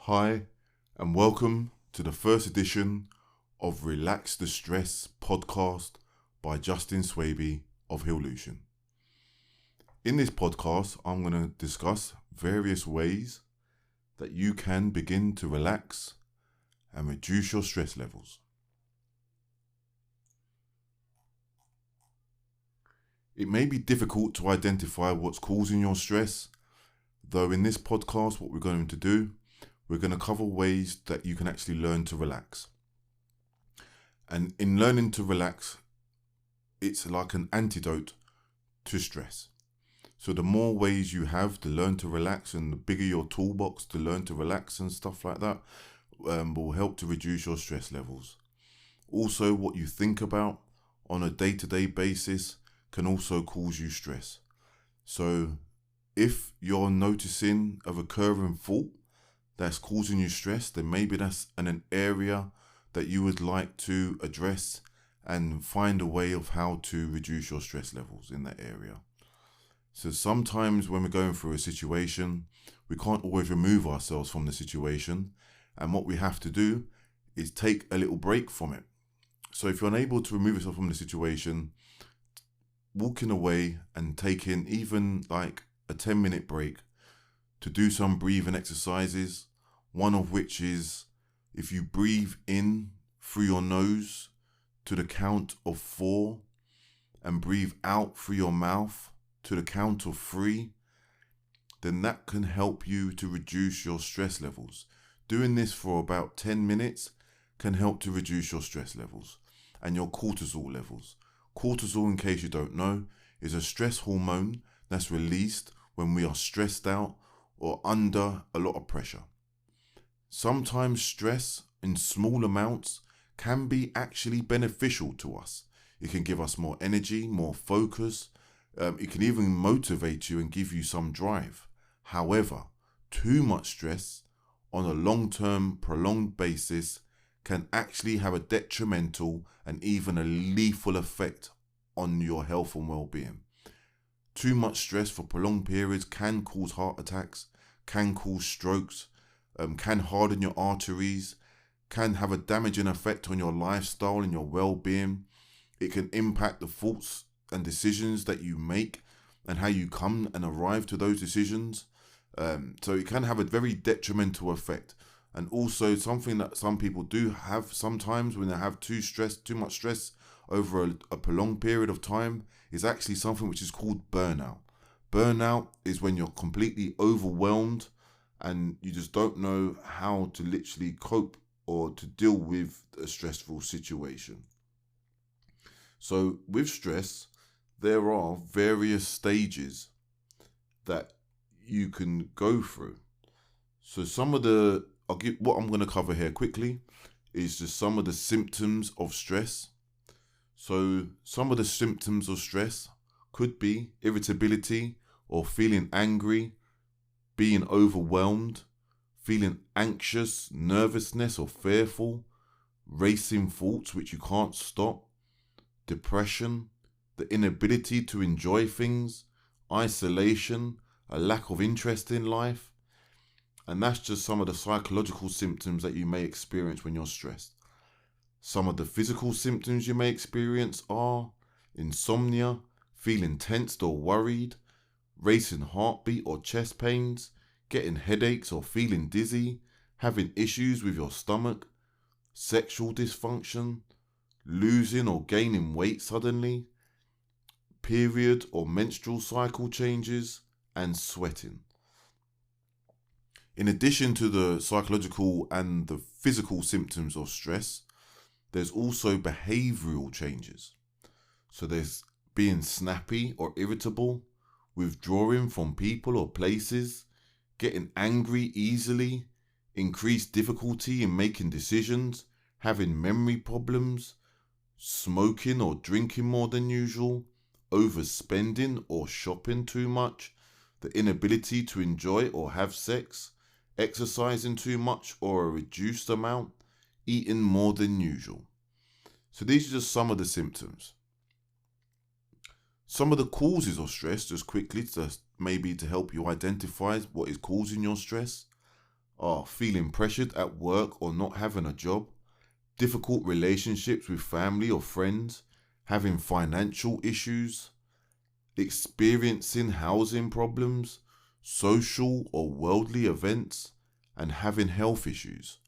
Hi, and welcome to the first edition of Relax the Stress podcast by Justin Swaby of Healution. In this podcast, I'm going to discuss various ways that you can begin to relax and reduce your stress levels. It may be difficult to identify what's causing your stress, though in this podcast, what we're going to do, we're going to cover ways that you can actually learn to relax. And in learning to relax, it's like an antidote to stress. So the more ways you have to learn to relax and the bigger your toolbox to learn to relax and stuff like that will help to reduce your stress levels. Also, what you think about on a day-to-day basis can also cause you stress. So if you're noticing a recurring thought that's causing you stress, then maybe that's an area that you would like to address and find a way of how to reduce your stress levels in that area. So sometimes when we're going through a situation, we can't always remove ourselves from the situation. And what we have to do is take a little break from it. So if you're unable to remove yourself from the situation, walking away and taking even like a 10-minute break to do some breathing exercises, one of which is if you breathe in through your nose to the count of 4 and breathe out through your mouth to the count of 3, then that can help you to reduce your stress levels. Doing this for about 10 minutes can help to reduce your stress levels and your cortisol levels. Cortisol, in case you don't know, is a stress hormone that's released when we are stressed out or under a lot of pressure. Sometimes stress in small amounts can be actually beneficial to us. It can give us more energy, more focus. It can even motivate you and give you some drive. However, too much stress on a long-term, prolonged basis can actually have a detrimental and even a lethal effect on your health and well-being. Too much stress for prolonged periods can cause heart attacks, can cause strokes, can harden your arteries, can have a damaging effect on your lifestyle and your well-being. It can impact the thoughts and decisions that you make and how you come and arrive to those decisions. So it can have a very detrimental effect. And also something that some people do have sometimes when they have too much stress over a prolonged period of time is actually something which is called burnout. Burnout is when you're completely overwhelmed and you just don't know how to literally cope or to deal with a stressful situation. So with stress, there are various stages that you can go through. So what I'm going to cover here quickly is just some of the symptoms of stress. So some of the symptoms of stress could be irritability or feeling angry, being overwhelmed, feeling anxious, nervousness or fearful, racing thoughts which you can't stop, depression, the inability to enjoy things, isolation, a lack of interest in life. And that's just some of the psychological symptoms that you may experience when you're stressed. Some of the physical symptoms you may experience are insomnia, feeling tensed or worried, racing heartbeat or chest pains, getting headaches or feeling dizzy, having issues with your stomach, sexual dysfunction, losing or gaining weight suddenly, period or menstrual cycle changes, and sweating. In addition to the psychological and the physical symptoms of stress, there's also behavioral changes. So there's being snappy or irritable, withdrawing from people or places, getting angry easily, increased difficulty in making decisions, having memory problems, smoking or drinking more than usual, overspending or shopping too much, the inability to enjoy or have sex, exercising too much or a reduced amount, eating more than usual. So these are just some of the symptoms. Some of the causes of stress, just quickly, maybe to help you identify what is causing your stress, are feeling pressured at work or not having a job, difficult relationships with family or friends, having financial issues, experiencing housing problems, social or worldly events, and having health issues.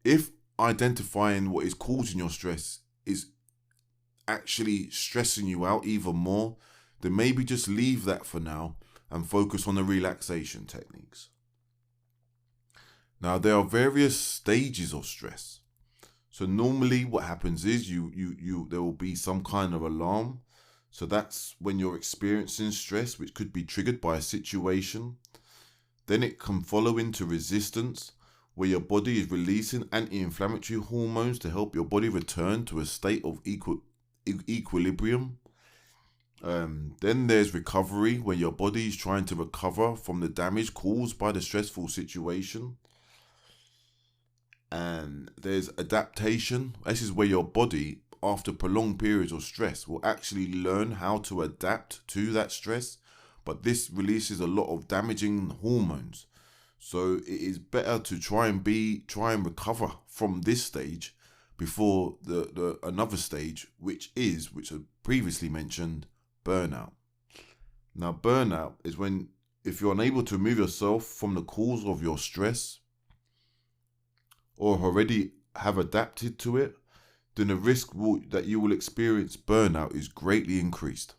If identifying what is causing your stress is actually stressing you out even more, then maybe just leave that for now and focus on the relaxation techniques. Now, there are various stages of stress. So normally what happens is there will be some kind of alarm. So that's when you're experiencing stress, which could be triggered by a situation. Then it can follow into resistance, where your body is releasing anti-inflammatory hormones to help your body return to a state of equilibrium. Then there's recovery, where your body is trying to recover from the damage caused by the stressful situation. And there's adaptation. This is where your body, after prolonged periods of stress, will actually learn how to adapt to that stress. But this releases a lot of damaging hormones. So it is better to try and recover from this stage before the another stage, which I previously mentioned, burnout. Now, burnout is if you're unable to remove yourself from the cause of your stress, or already have adapted to it, then the risk that you will experience burnout is greatly increased.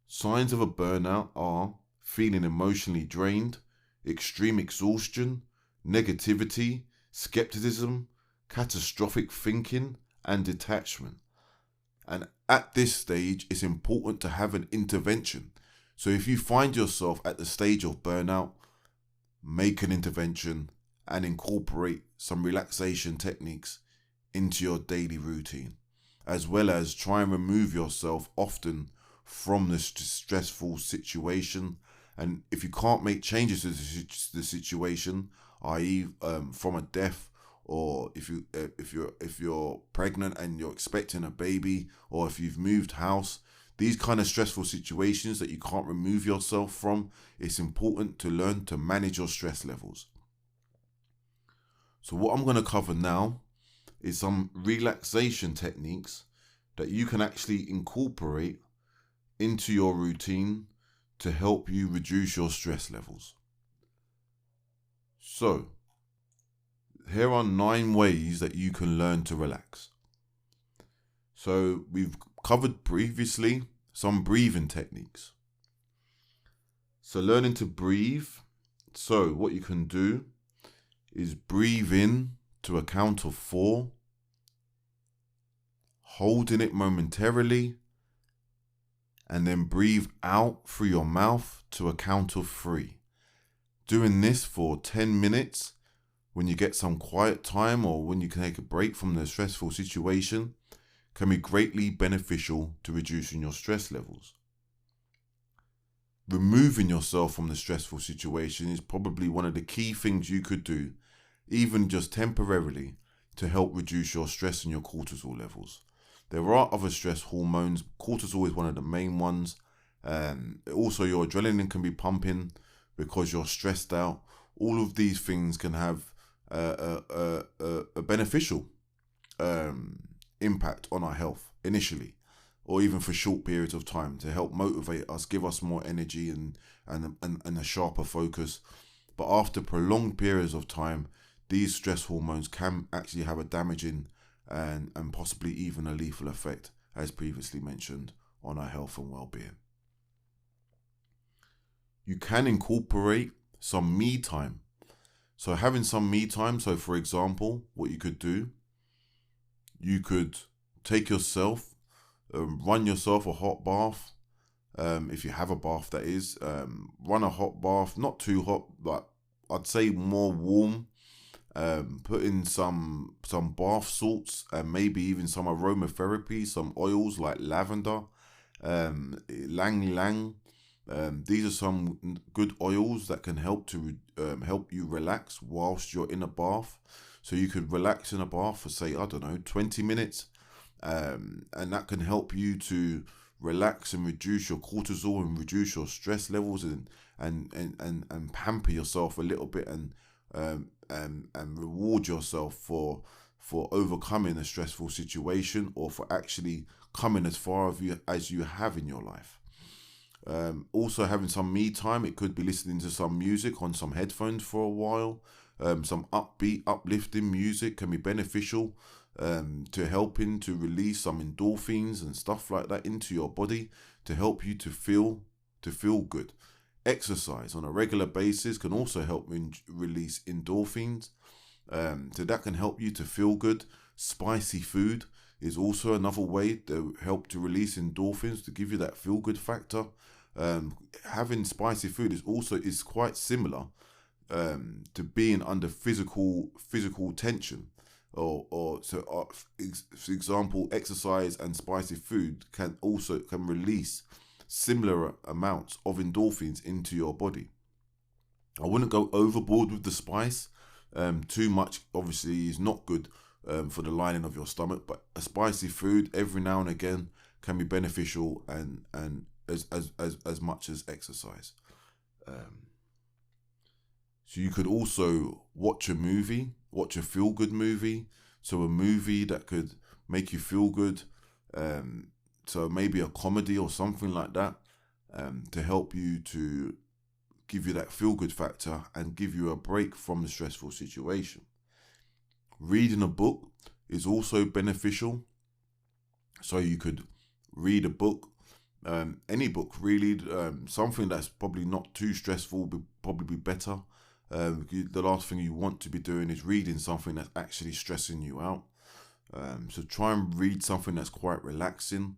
Signs of a burnout are feeling emotionally drained, extreme exhaustion, negativity, skepticism, catastrophic thinking, and detachment. And at this stage, it's important to have an intervention. So if you find yourself at the stage of burnout, make an intervention and incorporate some relaxation techniques into your daily routine, as well as try and remove yourself often from this stressful situation. And if you can't make changes to the situation, i.e., from a death, or if you're pregnant and you're expecting a baby, or if you've moved house, these kind of stressful situations that you can't remove yourself from, it's important to learn to manage your stress levels. So what I'm going to cover now is some relaxation techniques that you can actually incorporate into your routine to help you reduce your stress levels. So, here are 9 ways that you can learn to relax. So, we've covered previously some breathing techniques. So, learning to breathe. So, what you can do is breathe in to a count of 4, holding it momentarily, and then breathe out through your mouth to a count of 3. Doing this for 10 minutes when you get some quiet time or when you can take a break from the stressful situation can be greatly beneficial to reducing your stress levels. Removing yourself from the stressful situation is probably one of the key things you could do, even just temporarily, to help reduce your stress and your cortisol levels. There are other stress hormones. Cortisol is one of the main ones. Also, your adrenaline can be pumping because you're stressed out. All of these things can have a beneficial impact on our health initially, or even for short periods of time, to help motivate us, give us more energy and a sharper focus. But after prolonged periods of time, these stress hormones can actually have a damaging and possibly even a lethal effect, as previously mentioned, on our health and well-being. You can incorporate some me time. So having some me time, so for example, what you could do, you could take yourself, run yourself a hot bath, if you have a bath that is, run a hot bath, not too hot, but I'd say more warm. Put in some bath salts and maybe even some aromatherapy, some oils like lavender, lang ylang. These are some good oils that can help you relax whilst you're in a bath. So you could relax in a bath for, say, 20 minutes, and that can help you to relax and reduce your cortisol and reduce your stress levels and pamper yourself a little bit and and reward yourself for overcoming a stressful situation, or for actually coming as far as you have in your life. Also, having some me time. It could be listening to some music on some headphones for a while. Some upbeat, uplifting music can be beneficial to helping to release some endorphins and stuff like that into your body to help you to feel good. Exercise on a regular basis can also help release endorphins. So that can help you to feel good. Spicy food is also another way to help to release endorphins to give you that feel good factor. Having spicy food is quite similar to being under physical tension, for example, exercise and spicy food can release similar amounts of endorphins into your body. I wouldn't go overboard with the spice. Too much obviously is not good for the lining of your stomach, but a spicy food every now and again can be beneficial, and as much as exercise. So you could also watch a feel good movie. So a movie that could make you feel good. So maybe a comedy or something like that, to help you to give you that feel good factor and give you a break from the stressful situation. Reading a book is also beneficial. So you could read a book, any book really, something that's probably not too stressful would probably be better. The last thing you want to be doing is reading something that's actually stressing you out. So try and read something that's quite relaxing.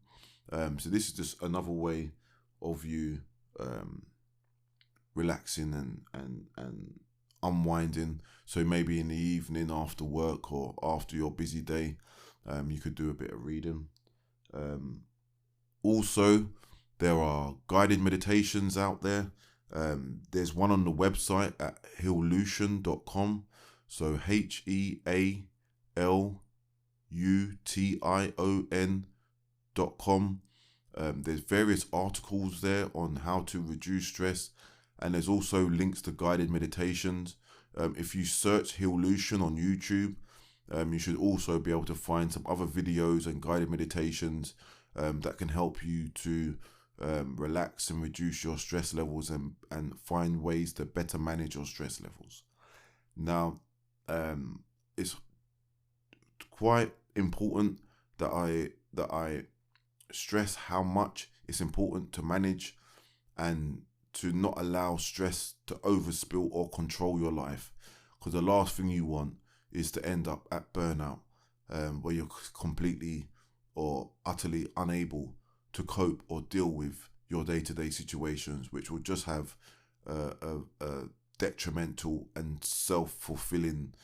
So this is just another way of you relaxing and unwinding. So maybe in the evening after work or after your busy day, you could do a bit of reading. Also, there are guided meditations out there. There's one on the website at healution.com. So HEALUTION.com. There's various articles there on how to reduce stress, and there's also links to guided meditations. If you search Healution on YouTube, you should also be able to find some other videos and guided meditations that can help you to relax and reduce your stress levels and find ways to better manage your stress levels. Now, it's quite important that I stress how much it's important to manage and to not allow stress to overspill or control your life, because the last thing you want is to end up at burnout, where you're completely or utterly unable to cope or deal with your day-to-day situations, which will just have a detrimental and self-fulfilling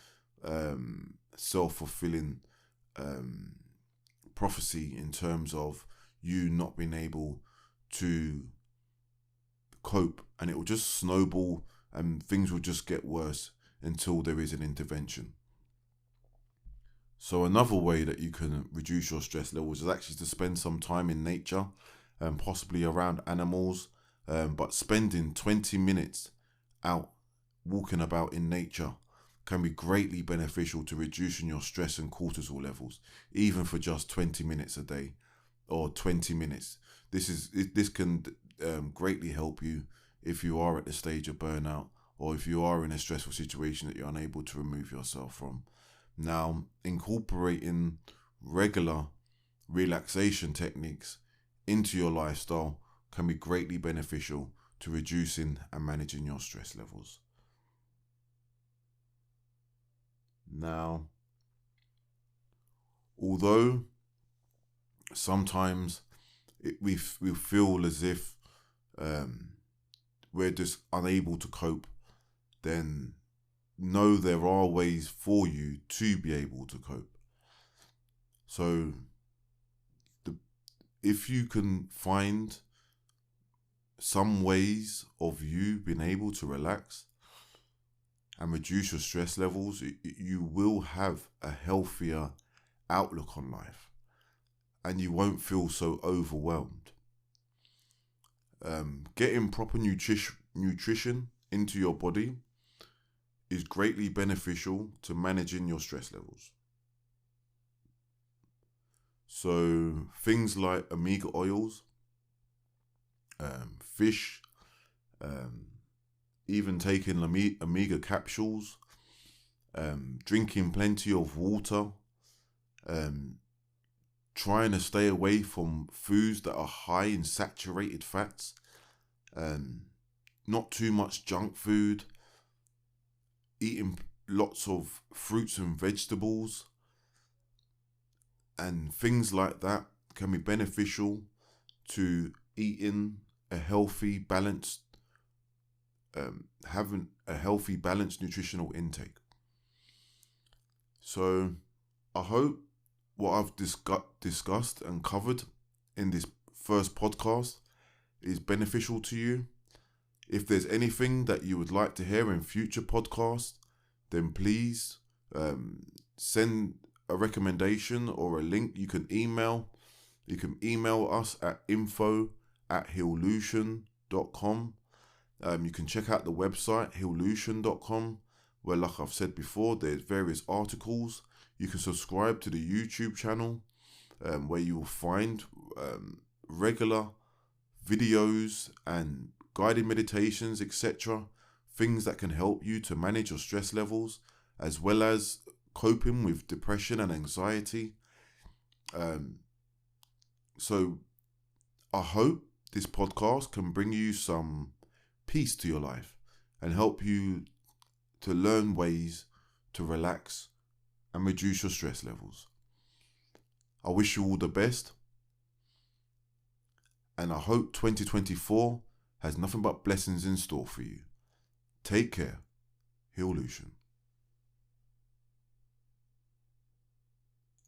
prophecy in terms of you not being able to cope, and it will just snowball and things will just get worse until there is an intervention. So another way that you can reduce your stress levels is actually to spend some time in nature, and possibly around animals, but spending 20 minutes out walking about in nature can be greatly beneficial to reducing your stress and cortisol levels, even for just 20 minutes a day or 20 minutes. This can greatly help you if you are at the stage of burnout, or if you are in a stressful situation that you're unable to remove yourself from. Now, incorporating regular relaxation techniques into your lifestyle can be greatly beneficial to reducing and managing your stress levels. Now, although sometimes we feel as if we're just unable to cope, then know there are ways for you to be able to cope. So if you can find some ways of you being able to relax and reduce your stress levels, you will have a healthier outlook on life and you won't feel so overwhelmed. Getting proper nutrition into your body is greatly beneficial to managing your stress levels. So things like omega oils, fish, even taking omega capsules, drinking plenty of water, trying to stay away from foods that are high in saturated fats, not too much junk food, eating lots of fruits and vegetables, and things like that can be beneficial to eating a healthy, balanced, having a healthy, balanced nutritional intake. So I hope what I've discussed and covered in this first podcast is beneficial to you. If there's anything that you would like to hear in future podcasts, then please send a recommendation or a link. You can email us at info@healution.com. You can check out the website healution.com, where, like I've said before, there's various articles. You can subscribe to the YouTube channel, where you will find regular videos and guided meditations, etc. Things that can help you to manage your stress levels, as well as coping with depression and anxiety. So I hope this podcast can bring you some peace to your life and help you to learn ways to relax and reduce your stress levels. I wish you all the best, and I hope 2024 has nothing but blessings in store for you. Take care. Healution.